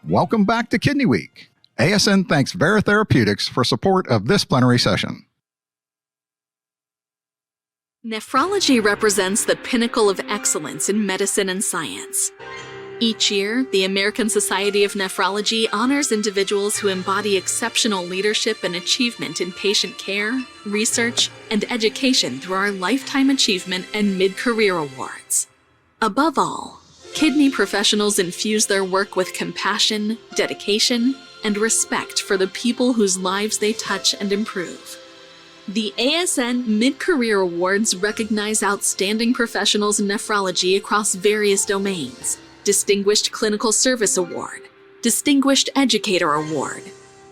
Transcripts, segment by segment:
Welcome back to Kidney Week. ASN thanks Vera Therapeutics for support of this plenary session. Nephrology represents the pinnacle of excellence in medicine and science. Each year, the American Society of Nephrology honors individuals who embody exceptional leadership and achievement in patient care, research, and education through our Lifetime Achievement and Mid-Career Awards. Above all, kidney professionals infuse their work with compassion, dedication, and respect for the people whose lives they touch and improve. The ASN Midcareer Awards recognize outstanding professionals in nephrology across various domains. Distinguished Clinical Service Award, Distinguished Educator Award,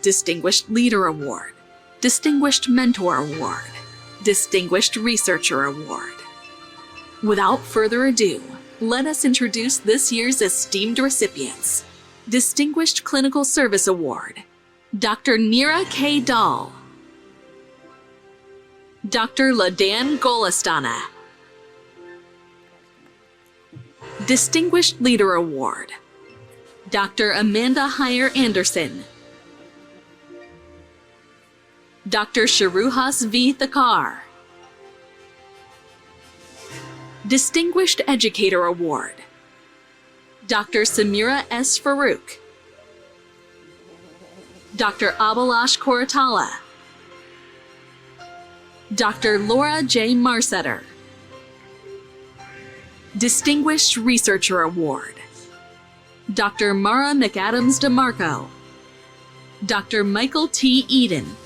Distinguished Leader Award, Distinguished Mentor Award, Distinguished Researcher Award. Without further ado, let us introduce this year's esteemed recipients. Distinguished Clinical Service Award, Dr. Neera K. Dahl, Dr. Ladan Golastana. Distinguished Leader Award, Dr. Amanda Heyer Anderson, Dr. Sharuhas V. Thakar. Distinguished Educator Award, Dr. Samira S. Farouk, Dr. Abhilash Koratala, Dr. Laura J. Marsetter. Distinguished Researcher Award, Dr. Mara McAdams DeMarco, Dr. Michael T. Eden,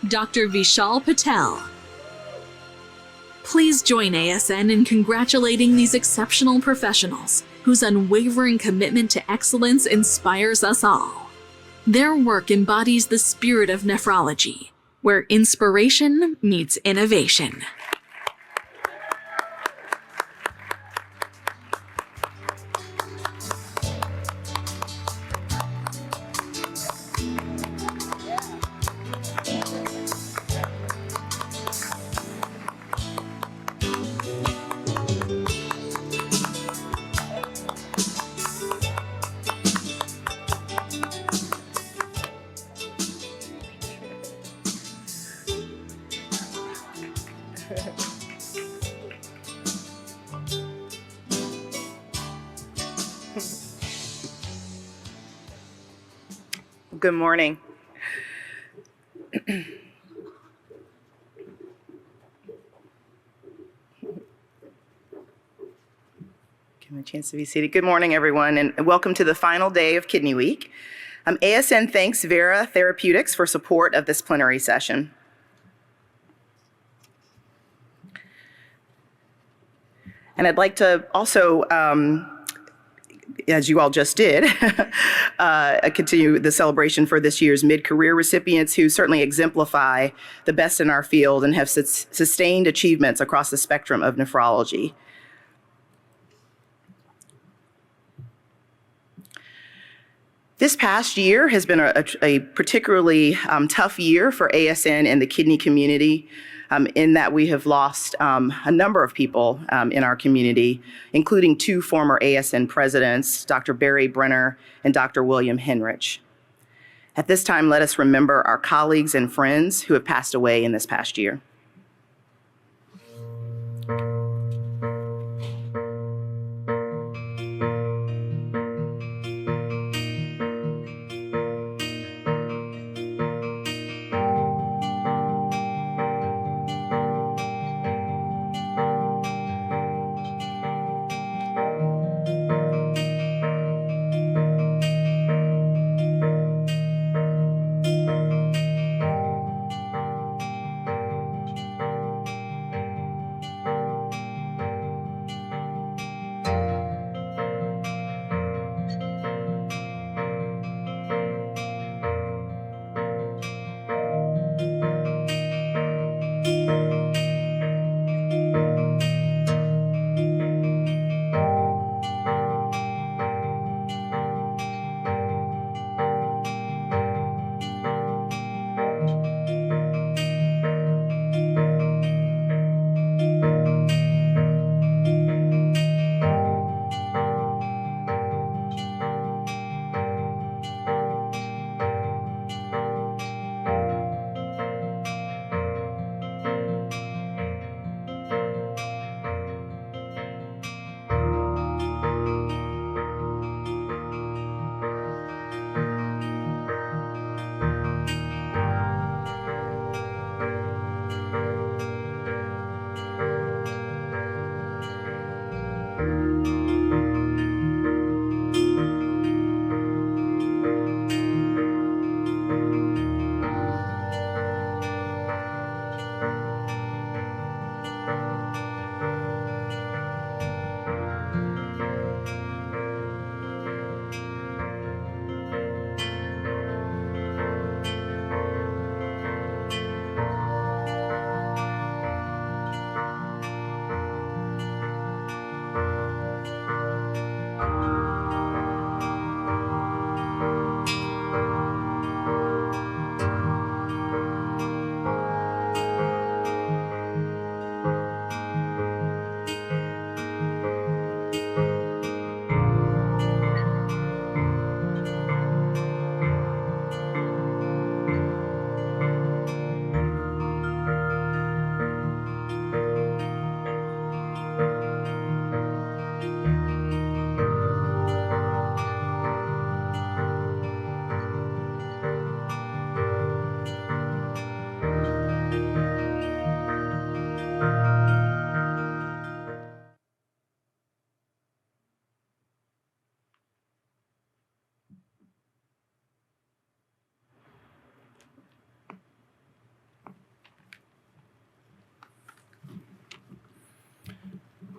Dr. Vishal Patel. Please join ASN in congratulating these exceptional professionals whose unwavering commitment to excellence inspires us all. Their work embodies the spirit of nephrology, where inspiration meets innovation. Good morning. Give me a chance to be seated. Good morning, everyone, and welcome to the final day of Kidney Week. ASN thanks Vera Therapeutics for support of this plenary session. And I'd like to also, as you all just did, continue the celebration for this year's mid-career recipients who certainly exemplify the best in our field and have sustained achievements across the spectrum of nephrology. This past year has been a particularly tough year for ASN and the kidney community. In that we have lost a number of people in our community, including two former ASN presidents, Dr. Barry Brenner and Dr. William Henrich. At this time, let us remember our colleagues and friends who have passed away in this past year.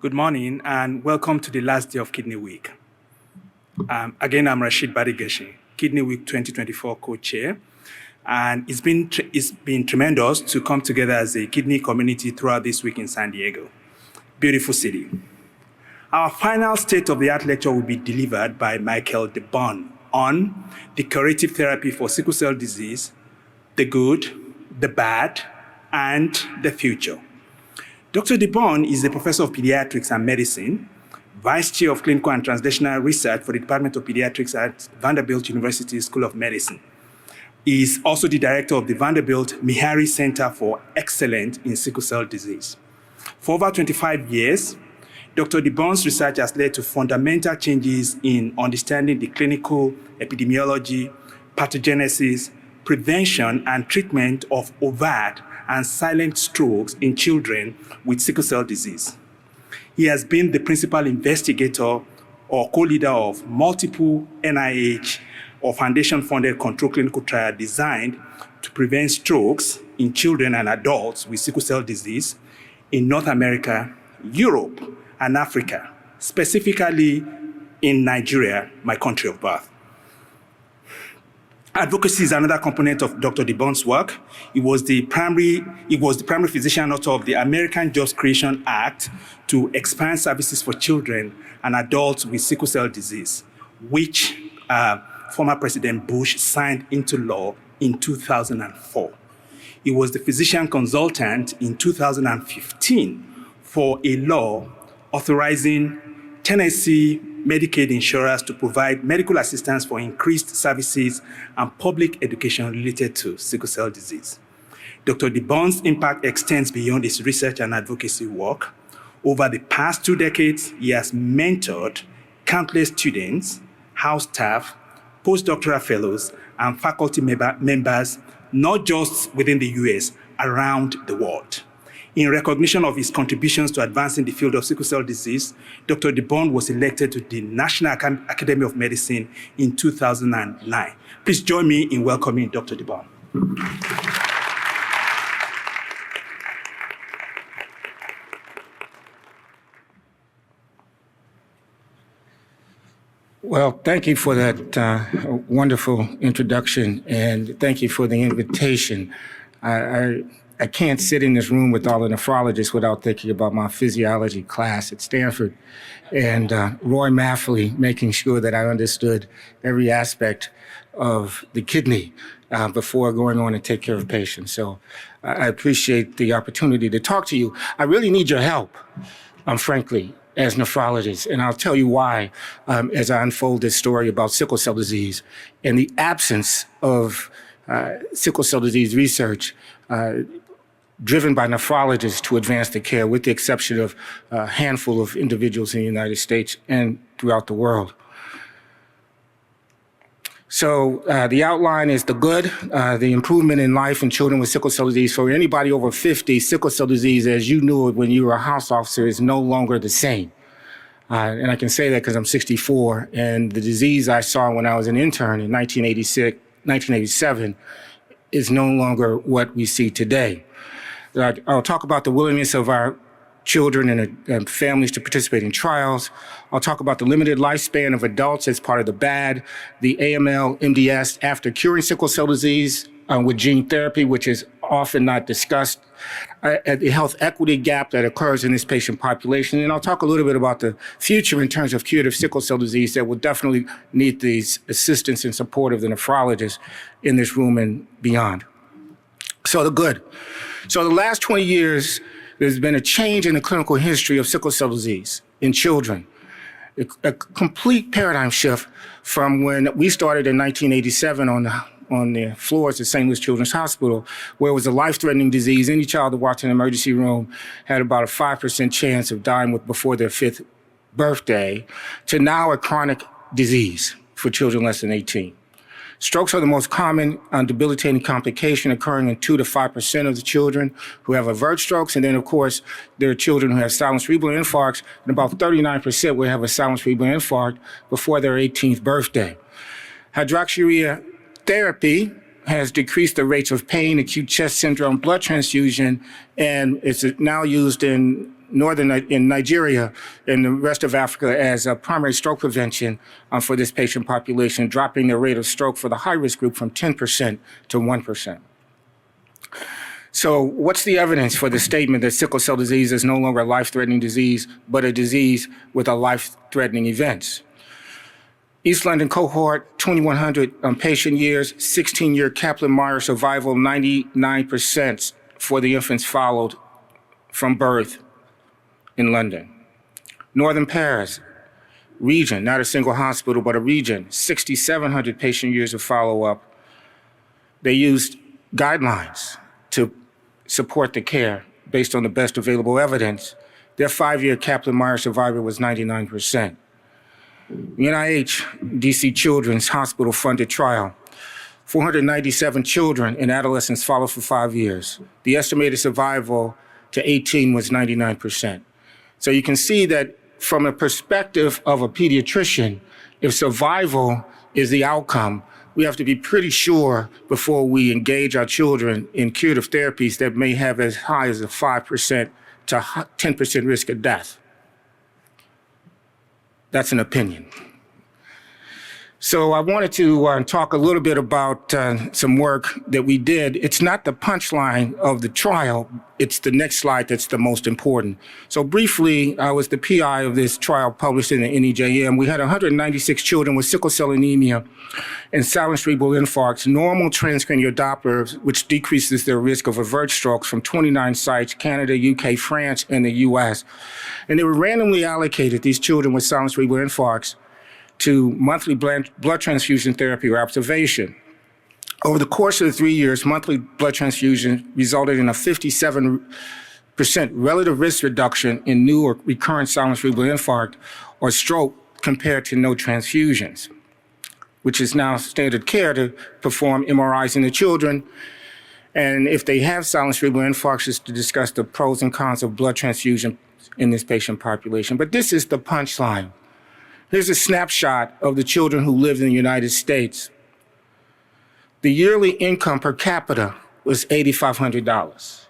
Good morning and welcome to the last day of Kidney Week. Again, I'm Rashid Badigeshi, Kidney Week 2024 co-chair, and it's been tremendous to come together as a kidney community throughout this week in San Diego. Beautiful city. Our final state-of-the-art lecture will be delivered by Michael DeBaun on the curative therapy for sickle cell disease, the good, the bad, and the future. Dr. DeBaun is a professor of pediatrics and medicine, vice chair of clinical and translational research for the Department of Pediatrics at Vanderbilt University School of Medicine. He is also the director of the Vanderbilt Mihari Center for Excellence in Sickle Cell Disease. For over 25 years, Dr. DeBaun's research has led to fundamental changes in understanding the clinical epidemiology, pathogenesis, prevention, and treatment of overt and silent strokes in children with sickle cell disease. He has been the principal investigator or co-leader of multiple NIH or foundation-funded controlled clinical trials designed to prevent strokes in children and adults with sickle cell disease in North America, Europe, and Africa, specifically in Nigeria, my country of birth. Advocacy is another component of Dr. DeBaun's work. He was the primary physician author of the American Jobs Creation Act to expand services for children and adults with sickle cell disease, which former President Bush signed into law in 2004. He was the physician consultant in 2015 for a law authorizing Tennessee Medicaid insurers to provide medical assistance for increased services and public education related to sickle cell disease. Dr. DeBaun's impact extends beyond his research and advocacy work. Over the past 2 decades, he has mentored countless students, house staff, postdoctoral fellows, and faculty members, not just within the US, around the world. In recognition of his contributions to advancing the field of sickle cell disease, Dr. DeBaun was elected to the National Academy of Medicine in 2009. Please join me in welcoming Dr. DeBaun. Well, thank you for that wonderful introduction, and thank you for the invitation. I can't sit in this room with all the nephrologists without thinking about my physiology class at Stanford and Roy Maffley making sure that I understood every aspect of the kidney before going on and take care of patients. So I appreciate the opportunity to talk to you. I really need your help, frankly, as nephrologists, and I'll tell you why as I unfold this story about sickle cell disease and the absence of sickle cell disease research driven by nephrologists to advance the care, with the exception of a handful of individuals in the United States and throughout the world. So the outline is the good, the improvement in life in children with sickle cell disease. For anybody over 50, sickle cell disease, as you knew it when you were a house officer, is no longer the same. And I can say that because I'm 64, and the disease I saw when I was an intern in 1987 is no longer what we see today. I'll talk about the willingness of our children and families to participate in trials. I'll talk about the limited lifespan of adults as part of the BAD, the AML, MDS after curing sickle cell disease with gene therapy, which is often not discussed, the health equity gap that occurs in this patient population. And I'll talk a little bit about the future in terms of curative sickle cell disease that will definitely need the assistance and support of the nephrologists in this room and beyond. So the good. So the last 20 years, there's been a change in the clinical history of sickle cell disease in children. A complete paradigm shift from when we started in 1987 on the floors at St. Louis Children's Hospital, where it was a life-threatening disease. Any child that walked in the emergency room had about a 5% chance of dying before their 5th birthday, to now a chronic disease for children less than 18. Strokes are the most common debilitating complication, occurring in 2 to 5% of the children who have overt strokes. And then, of course, there are children who have silent cerebral infarcts, and about 39% will have a silent cerebral infarct before their 18th birthday. Hydroxyurea therapy has decreased the rates of pain, acute chest syndrome, blood transfusion, and it's now used in in Nigeria and the rest of Africa as a primary stroke prevention for this patient population, dropping the rate of stroke for the high-risk group from 10% to 1%. So what's the evidence for the statement that sickle cell disease is no longer a life-threatening disease, but a disease with a life-threatening events? East London cohort, 2,100 patient years, 16-year Kaplan-Meier survival, 99% for the infants followed from birth in London. Northern Paris region, not a single hospital, but a region, 6,700 patient years of follow-up. They used guidelines to support the care based on the best available evidence. Their 5-year Kaplan-Meier survival was 99%. NIH DC Children's Hospital funded trial, 497 children and adolescents followed for 5 years. The estimated survival to 18 was 99%. So you can see that from a perspective of a pediatrician, if survival is the outcome, we have to be pretty sure before we engage our children in curative therapies that may have as high as a 5% to 10% risk of death. That's an opinion. So I wanted to talk a little bit about some work that we did. It's not the punchline of the trial, it's the next slide that's the most important. So briefly, I was the PI of this trial published in the NEJM. We had 196 children with sickle cell anemia and silent cerebral infarcts, normal transcranial Doppler, which decreases their risk of avert strokes from 29 sites, Canada, UK, France, and the US. And they were randomly allocated, these children with silent cerebral infarcts, to monthly blood transfusion therapy or observation. Over the course of the 3 years, monthly blood transfusion resulted in a 57% relative risk reduction in new or recurrent silent cerebral infarct or stroke compared to no transfusions, which is now standard care to perform MRIs in the children. And if they have silent cerebral infarcts, is to discuss the pros and cons of blood transfusion in this patient population. But this is the punchline. Here's a snapshot of the children who lived in the United States. The yearly income per capita was $8,500.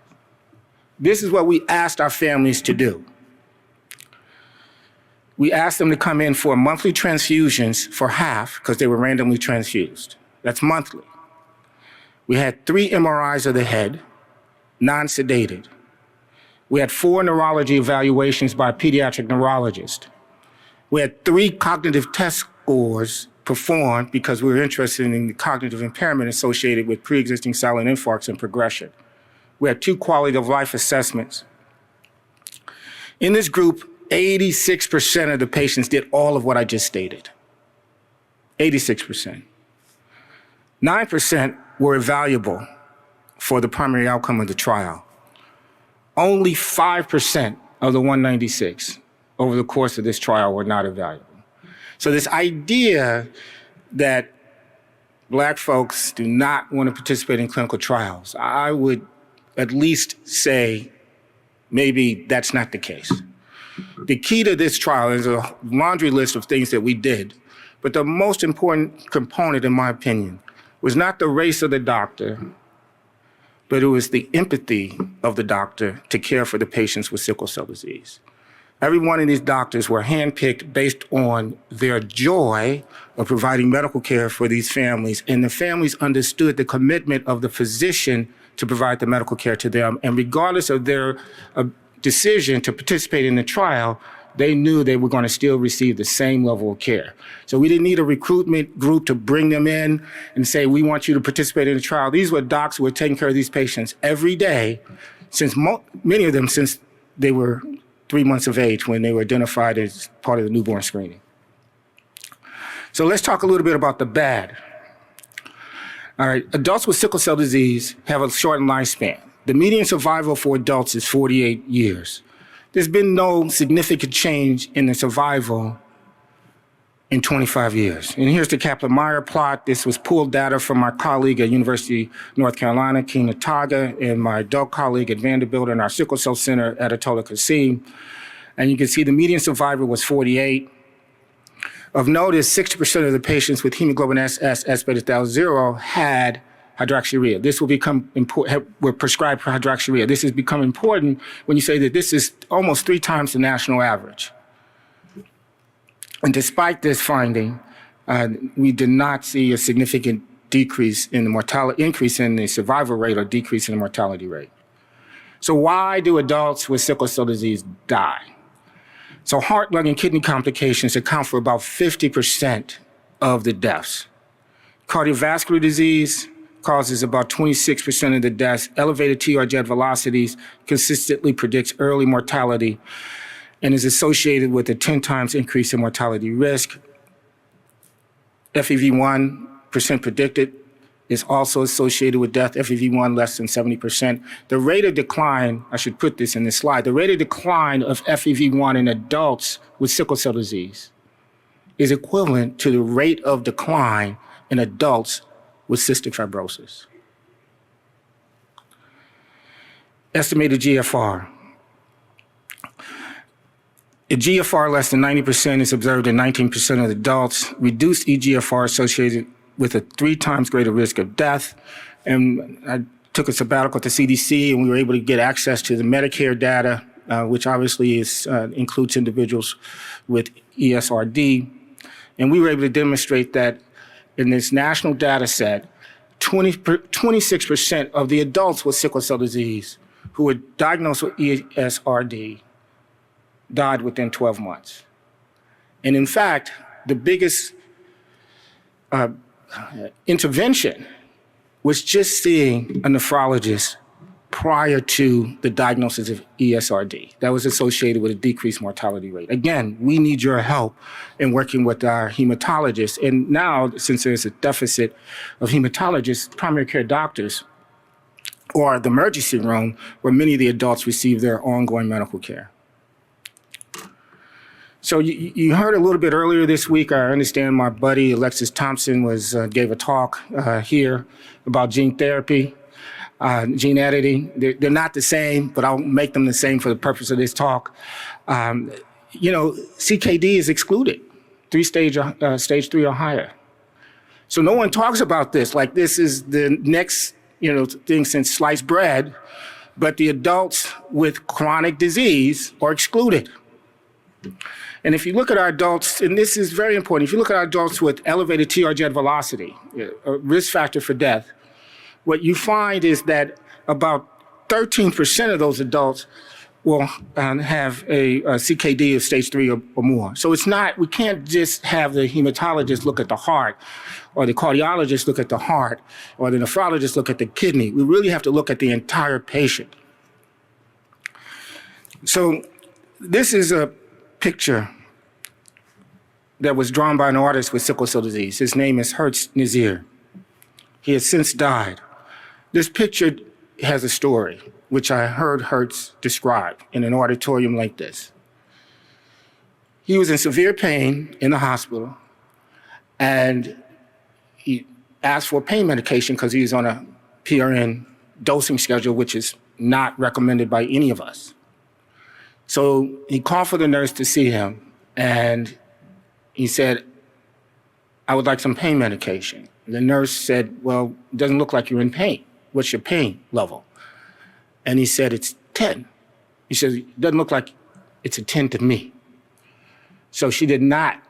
This is what we asked our families to do. We asked them to come in for monthly transfusions for half because they were randomly transfused. That's monthly. We had 3 MRIs of the head, non-sedated. We had 4 neurology evaluations by a pediatric neurologist. We had 3 cognitive test scores performed because we were interested in the cognitive impairment associated with pre-existing silent infarcts and progression. We had 2 quality of life assessments. In this group, 86% of the patients did all of what I just stated. 86%. 9% were evaluable for the primary outcome of the trial. Only 5% of the 196 over the course of this trial were not evaluable. So this idea that Black folks do not want to participate in clinical trials, I would at least say maybe that's not the case. The key to this trial is a laundry list of things that we did, but the most important component, in my opinion, was not the race of the doctor, but it was the empathy of the doctor to care for the patients with sickle cell disease. Every one of these doctors were handpicked based on their joy of providing medical care for these families, and the families understood the commitment of the physician to provide the medical care to them. And regardless of their decision to participate in the trial, they knew they were going to still receive the same level of care. So we didn't need a recruitment group to bring them in and say, we want you to participate in the trial. These were docs who were taking care of these patients every day, since many of them since they were 3 months of age when they were identified as part of the newborn screening. So let's talk a little bit about the bad. All right, adults with sickle cell disease have a shortened lifespan. The median survival for adults is 48 years. There's been no significant change in the survival in 25 years. And here's the Kaplan-Meier plot. This was pooled data from my colleague at University of North Carolina, Keena Taga, and my adult colleague at Vanderbilt and our Sickle Cell Center at Ayatollah Qasim. And you can see the median survival was 48. Of note is 60% of the patients with hemoglobin SS beta thal 0 had hydroxyurea. This will become important. We're prescribed for hydroxyurea. This has become important when you say that this is almost 3 times the national average. And despite this finding, we did not see a significant decrease in the mortality, increase in the survival rate or decrease in the mortality rate. So why do adults with sickle cell disease die? So heart, lung, and kidney complications account for about 50% of the deaths. Cardiovascular disease causes about 26% of the deaths. Elevated TR jet velocities consistently predicts early mortality and is associated with a 10 times increase in mortality risk. FEV1% predicted is also associated with death, FEV1 less than 70%. The rate of decline, I should put this in this slide, the rate of decline of FEV1 in adults with sickle cell disease is equivalent to the rate of decline in adults with cystic fibrosis. Estimated GFR. A GFR less than 90% is observed in 19% of adults. Reduced eGFR associated with a 3 times greater risk of death. And I took a sabbatical to CDC, and we were able to get access to the Medicare data, which obviously includes individuals with ESRD. And we were able to demonstrate that in this national data set, 26% of the adults with sickle cell disease who were diagnosed with ESRD died within 12 months. And in fact, the biggest intervention was just seeing a nephrologist prior to the diagnosis of ESRD. That was associated with a decreased mortality rate. Again, we need your help in working with our hematologists. And now, since there's a deficit of hematologists, primary care doctors, or the emergency room, where many of the adults receive their ongoing medical care. So you heard a little bit earlier this week, I understand my buddy Alexis Thompson gave a talk here about gene therapy, gene editing. They're not the same, but I'll make them the same for the purpose of this talk. CKD is excluded, stage 3 or higher. So no one talks about this like this is the next thing since sliced bread, but the adults with chronic disease are excluded. And if you look at our adults, and this is very important, if you look at our adults with elevated TR jet velocity, a risk factor for death, what you find is that about 13% of those adults will have a CKD of stage 3 or more. So it's not, we can't just have the hematologist look at the heart, or the cardiologist look at the heart, or the nephrologist look at the kidney. We really have to look at the entire patient. So this is a picture that was drawn by an artist with sickle cell disease. His name is Hertz Nazir. He has since died. This picture has a story, which I heard Hertz describe in an auditorium like this. He was in severe pain in the hospital, and he asked for pain medication because he was on a PRN dosing schedule, which is not recommended by any of us. So he called for the nurse to see him, and he said, "I would like some pain medication." The nurse said, "Well, it doesn't look like you're in pain. What's your pain level?" And he said, "It's 10. He says, "It doesn't look like it's a 10 to me." So she did not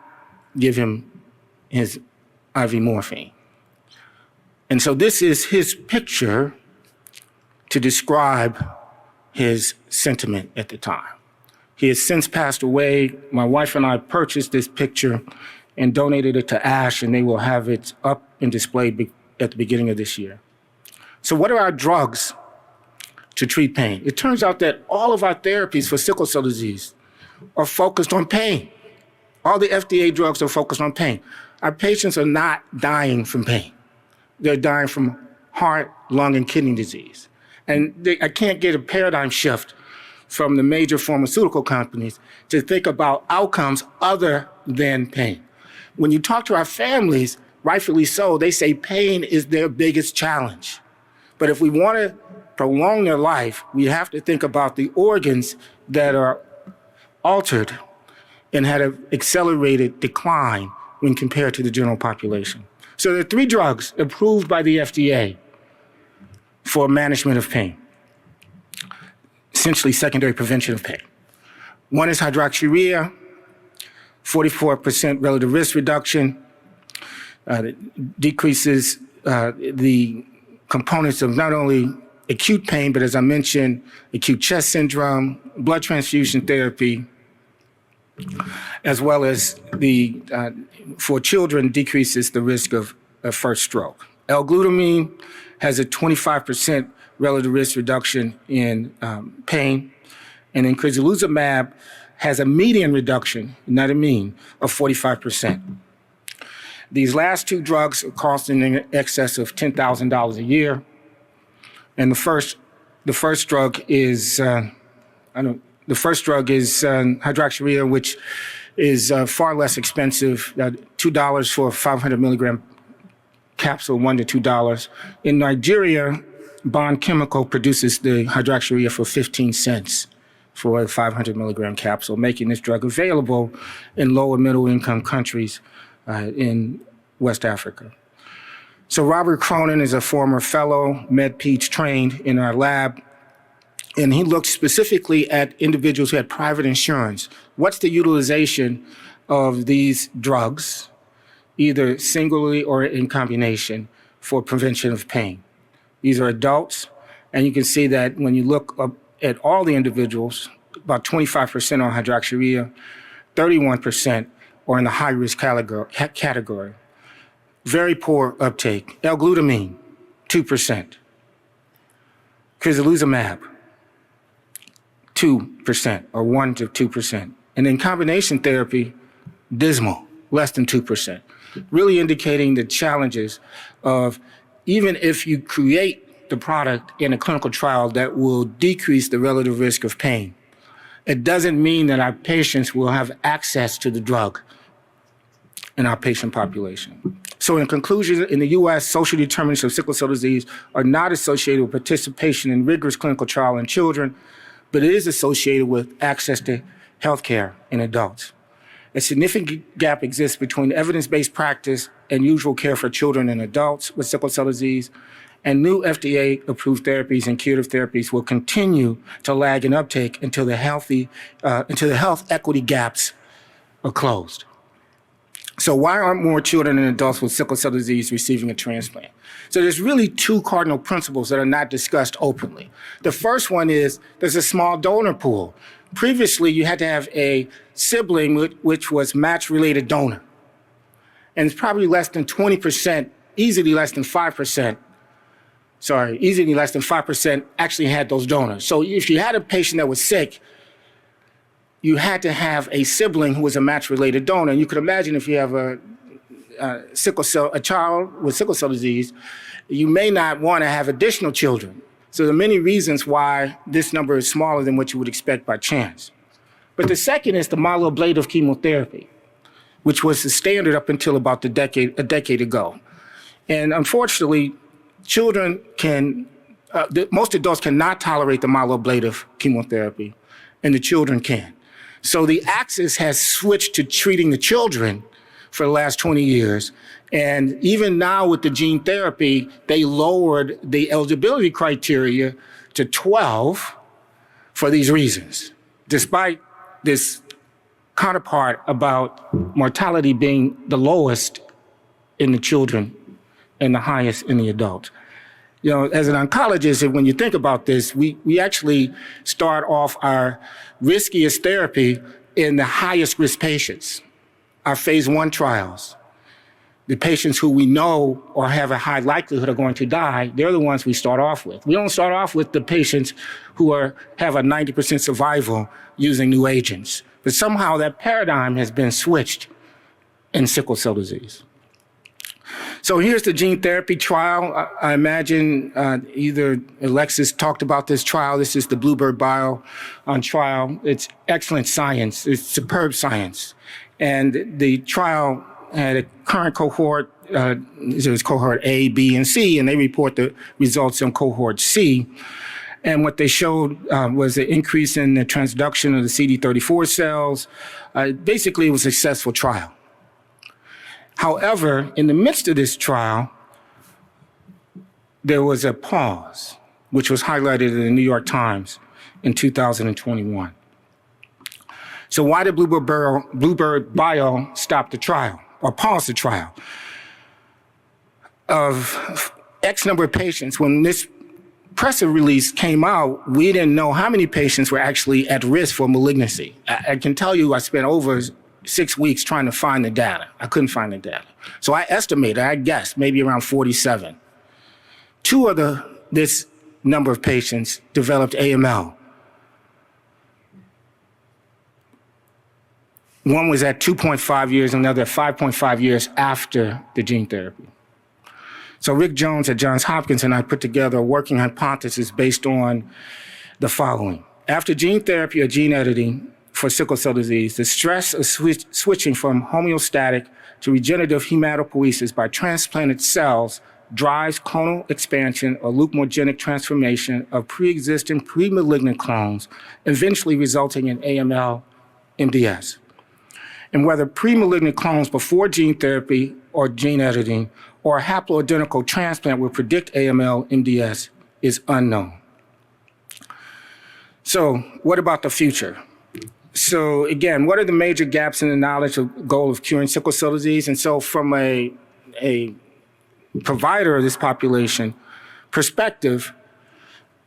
give him his IV morphine. And so this is his picture to describe his sentiment at the time. He has since passed away. My wife and I purchased this picture and donated it to ASH, and they will have it up and displayed at the beginning of this year. So what are our drugs to treat pain? It turns out that all of our therapies for sickle cell disease are focused on pain. All the FDA drugs are focused on pain. Our patients are not dying from pain. They're dying from heart, lung, and kidney disease. And I can't get a paradigm shift from the major pharmaceutical companies to think about outcomes other than pain. When you talk to our families, rightfully so, they say pain is their biggest challenge. But if we want to prolong their life, we have to think about the organs that are altered and had an accelerated decline when compared to the general population. So there are 3 drugs approved by the FDA for management of pain, essentially secondary prevention of pain. One is hydroxyurea, 44% relative risk reduction, decreases the components of not only acute pain, but as I mentioned, acute chest syndrome, blood transfusion therapy, as well as for children, decreases the risk of first stroke. L-glutamine has a 25% relative risk reduction in pain, and then crizanlizumab has a median reduction, not a mean, of 45%. These last two drugs are costing in excess of $10,000 a year, and the first drug is hydroxyurea, which is far less expensive, $2 for a 500 milligram capsule, $1 to $2. In Nigeria, Bond Chemical produces the hydroxyurea for 15 cents for a 500 milligram capsule, making this drug available in low and middle income countries in West Africa. So Robert Cronin is a former fellow, MedPeds trained in our lab, and he looked specifically at individuals who had private insurance. What's the utilization of these drugs, either singly or in combination, for prevention of pain? These are adults, and you can see that when you look up at all the individuals, about 25% on hydroxyurea, 31% are in the high-risk category. Very poor uptake. L-glutamine, 2%. Crizanlizumab, 2% or 1 to 2%. And then combination therapy, dismal, less than 2%. Really indicating the challenges of even if you create the product in a clinical trial that will decrease the relative risk of pain, it doesn't mean that our patients will have access to the drug in our patient population. So in conclusion, in the U.S., social determinants of sickle cell disease are not associated with participation in rigorous clinical trial in children, but it is associated with access to health care in adults. A significant gap exists between evidence-based practice and usual care for children and adults with sickle cell disease, and new FDA-approved therapies and curative therapies will continue to lag in uptake until the health equity gaps are closed. So why aren't more children and adults with sickle cell disease receiving a transplant? So there's really two cardinal principles that are not discussed openly. The first one is there's a small donor pool. Previously, you had to have a sibling which was match-related donor. And it's probably less than 20%, easily less than 5% actually had those donors. So if you had a patient that was sick, you had to have a sibling who was a match-related donor. And you could imagine if you have a child with sickle cell disease, you may not want to have additional children. So there are many reasons why this number is smaller than what you would expect by chance. But the second is the myeloablative chemotherapy, which was the standard up until about a decade ago. And unfortunately, most adults cannot tolerate the myeloablative chemotherapy, and the children can. So the axis has switched to treating the children for the last 20 years. And even now with the gene therapy, they lowered the eligibility criteria to 12 for these reasons, despite this counterpart about mortality being the lowest in the children and the highest in the adults. You know, as an oncologist, when you think about this, we actually start off our riskiest therapy in the highest risk patients, our phase 1 trials. The patients who we know or have a high likelihood of going to die, they're the ones we start off with. We don't start off with the patients who have a 90% survival using new agents. But somehow that paradigm has been switched in sickle cell disease. So here's the gene therapy trial. I imagine either Alexis talked about this trial. This is the Bluebird Bio trial. It's excellent science. It's superb science. And the trial had a current cohort. It was cohort A, B, and C, and they report the results on cohort C. And what they showed was an increase in the transduction of the CD34 cells. Basically, it was a successful trial. However, in the midst of this trial, there was a pause, which was highlighted in the New York Times in 2021. So why did Bluebird Bio stop the trial or pause the trial? Of X number of patients, when this press release came out, we didn't know how many patients were actually at risk for malignancy. I can tell you I spent over 6 weeks trying to find the data. I couldn't find the data. So I estimated, I guessed, maybe around 47. Two of this number of patients developed AML. One was at 2.5 years, another at 5.5 years after the gene therapy. So Rick Jones at Johns Hopkins and I put together a working hypothesis based on the following. After gene therapy or gene editing for sickle cell disease, the stress of switching from homeostatic to regenerative hematopoiesis by transplanted cells drives clonal expansion or leukemogenic transformation of pre-existing pre-malignant clones, eventually resulting in AML, MDS. And whether pre-malignant clones before gene therapy or gene editing or a haploidentical transplant will predict AML, MDS is unknown. So what about the future? So again, what are the major gaps in the knowledge of goal of curing sickle cell disease? And so from a provider of this population perspective,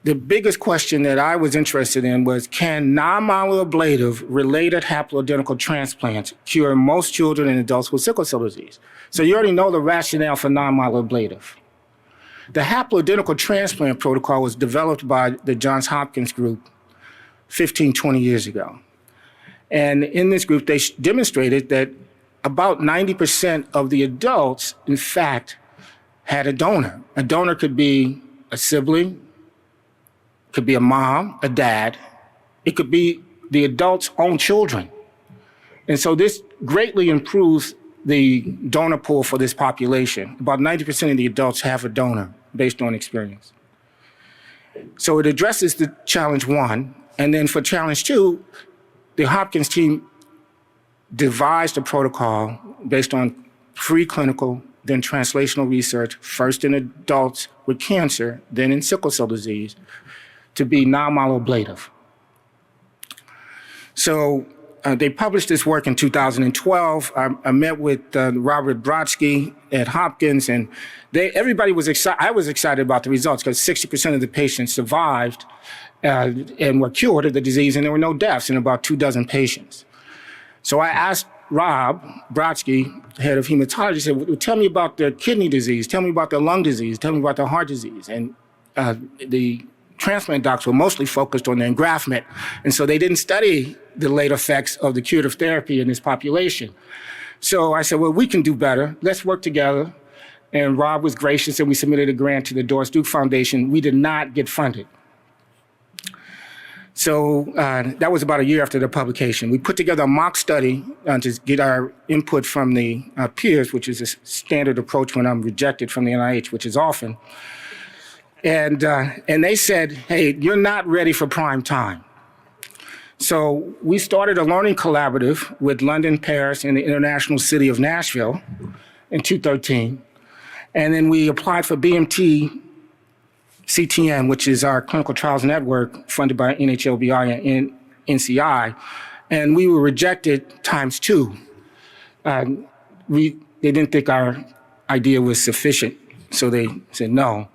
the biggest question that I was interested in was, can non-myeloablative related haploidentical transplants cure most children and adults with sickle cell disease? So you already know the rationale for non-myeloablative. The haploidentical transplant protocol was developed by the Johns Hopkins group 15, 20 years ago. And in this group, they demonstrated that about 90% of the adults, in fact, had a donor. A donor could be a sibling, could be a mom, a dad. It could be the adult's own children. And so this greatly improves the donor pool for this population. About 90% of the adults have a donor based on experience. So it addresses the challenge one. And then for challenge two, the Hopkins team devised a protocol based on preclinical, then translational research, first in adults with cancer, then in sickle cell disease, to be non-myeloablative. So they published this work in 2012. I met with Robert Brodsky at Hopkins, and everybody was excited. I was excited about the results because 60% of the patients survived and were cured of the disease, and there were no deaths in about 24 patients. So I asked Rob Brodsky, head of hematology, I said, well, tell me about the kidney disease, tell me about the lung disease, tell me about the heart disease. And the transplant docs were mostly focused on the engraftment, and so they didn't study the late effects of the curative therapy in this population. So I said, well, we can do better. Let's work together. And Rob was gracious, and we submitted a grant to the Doris Duke Foundation. We did not get funded. So that was about a year after the publication. We put together a mock study to get our input from the peers, which is a standard approach when I'm rejected from the NIH, which is often. And they said, hey, you're not ready for prime time. So we started a learning collaborative with London, Paris, and the international city of Nashville in 2013. And then we applied for BMT CTN, which is our clinical trials network funded by NHLBI and NCI, and we were rejected × 2. They didn't think our idea was sufficient, so they said no.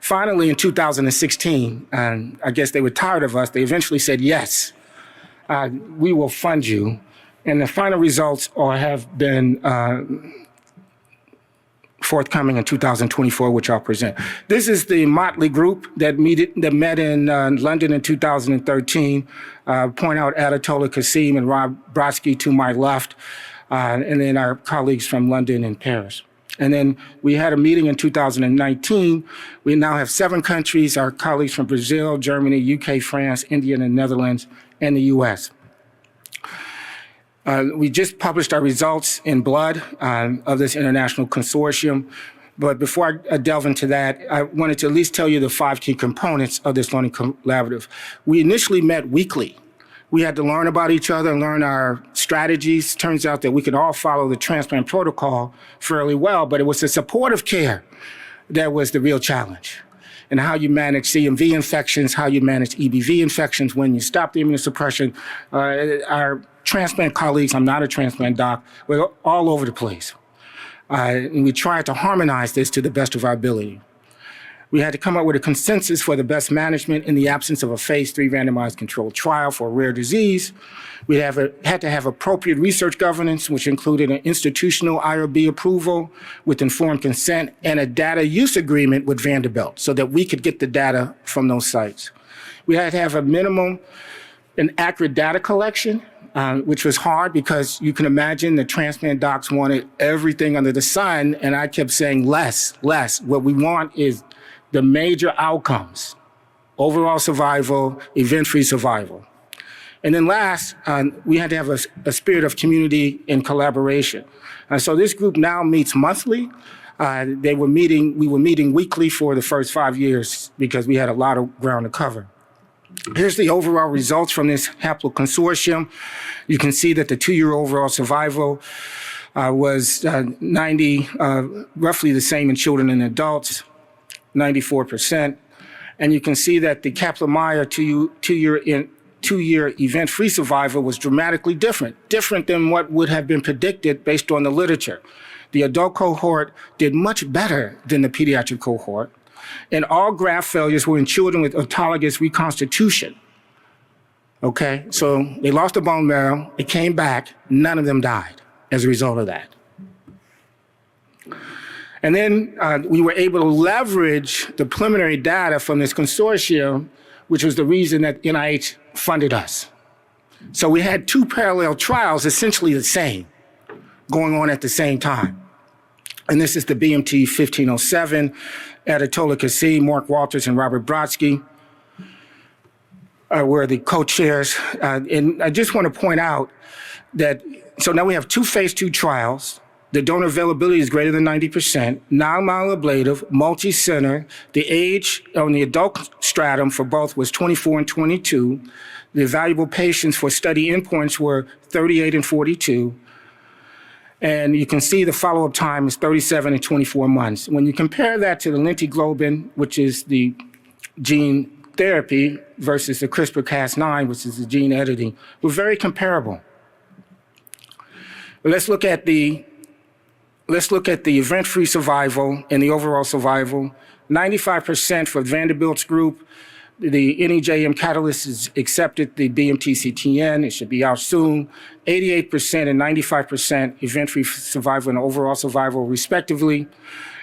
Finally, in 2016, I guess they were tired of us, they eventually said, yes, we will fund you. And the final results have been forthcoming in 2024, which I'll present. This is the motley group that met in London in 2013. Point out Adatola Kasim and Rob Brodsky to my left, and then our colleagues from London and Paris. And then we had a meeting in 2019. We now have 7 countries, our colleagues from Brazil, Germany, UK, France, India, and the Netherlands, and the US. We just published our results in Blood of this international consortium. But before I delve into that, I wanted to at least tell you the 5 key components of this learning collaborative. We initially met weekly. We had to learn about each other and learn our strategies. Turns out that we could all follow the transplant protocol fairly well, but it was the supportive care that was the real challenge. And how you manage CMV infections, how you manage EBV infections when you stop the immunosuppression. Our transplant colleagues, I'm not a transplant doc, we're all over the place. And we tried to harmonize this to the best of our ability. We had to come up with a consensus for the best management in the absence of a phase 3 randomized controlled trial for a rare disease. We had to have appropriate research governance, which included an institutional IRB approval with informed consent and a data use agreement with Vanderbilt so that we could get the data from those sites. We had to have a minimum and accurate data collection, which was hard because you can imagine the transplant docs wanted everything under the sun, and I kept saying less. What we want is the major outcomes: overall survival, event-free survival. And then last, we had to have a spirit of community and collaboration. So this group now meets monthly. We were meeting weekly for the first 5 years because we had a lot of ground to cover. Here's the overall results from this haplo consortium. You can see that the 2-year overall survival was roughly the same in children and adults, 94%. And you can see that the Kaplan-Meier two-year event-free survival was dramatically different than what would have been predicted based on the literature. The adult cohort did much better than the pediatric cohort. And all graft failures were in children with autologous reconstitution. Okay, so they lost the bone marrow, it came back, none of them died as a result of that. And then we were able to leverage the preliminary data from this consortium, which was the reason that NIH funded us. So we had 2 parallel trials, essentially the same, going on at the same time. And this is the BMT 1507, Adetola Kassi, Mark Walters, and Robert Brodsky were the co-chairs. And I just want to point out that, so now we have 2 phase 2 trials. The donor availability is greater than 90%, non-myeloablative, multi-center. The age on the adult stratum for both was 24 and 22. The evaluable patients for study endpoints were 38 and 42. And you can see the follow-up time is 37 and 24 months. When you compare that to the lentiglobin, which is the gene therapy, versus the CRISPR-Cas9, which is the gene editing, we're very comparable. But let's look at the event-free survival and the overall survival. 95% for Vanderbilt's group. The NEJM catalyst is accepted, the BMT-CTN, it should be out soon. 88% and 95% event-free survival and overall survival, respectively.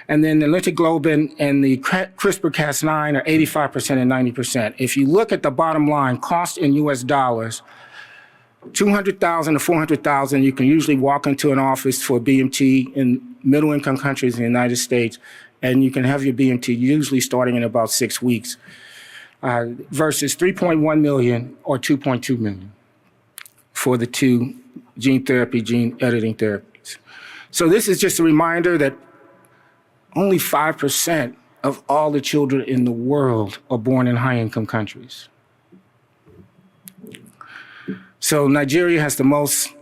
And then the lentiglobin and the CRISPR-Cas9 are 85% and 90%. If you look at the bottom line, cost in US dollars, $200,000 to $400,000, you can usually walk into an office for BMT in middle-income countries in the United States, and you can have your BMT usually starting in about 6 weeks, versus 3.1 million or 2.2 million for the 2 gene therapy, gene editing therapies. So this is just a reminder that only 5% of all the children in the world are born in high-income countries. So Nigeria has the most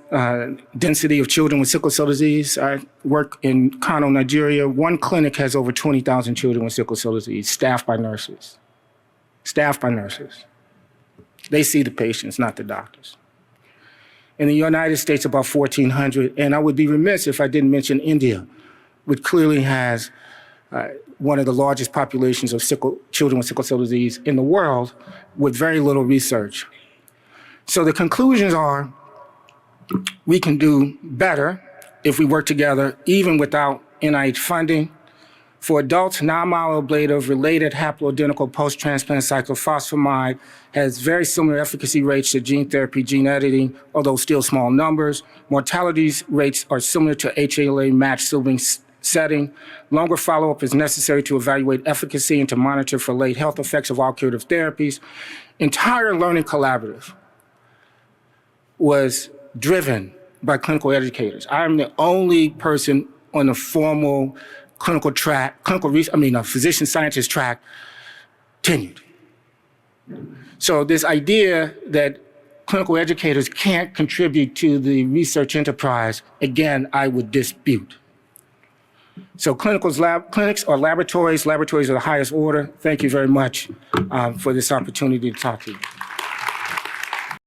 density of children with sickle cell disease. I work in Kano, Nigeria. One clinic has over 20,000 children with sickle cell disease, staffed by nurses. They see the patients, not the doctors. In the United States, about 1,400. And I would be remiss if I didn't mention India, which clearly has one of the largest populations of children with sickle cell disease in the world with very little research. So the conclusions are we can do better if we work together, even without NIH funding. For adults, non-myeloablative related haploidentical post-transplant cyclophosphamide has very similar efficacy rates to gene therapy, gene editing, although still small numbers. Mortality rates are similar to HLA-matched sibling setting. Longer follow-up is necessary to evaluate efficacy and to monitor for late health effects of all curative therapies. Entire learning collaborative was driven by clinical educators. I'm the only person on the formal clinical track, physician scientist track, tenured. So this idea that clinical educators can't contribute to the research enterprise, again, I would dispute. So clinics are laboratories. Laboratories are the highest order. Thank you very much for this opportunity to talk to you.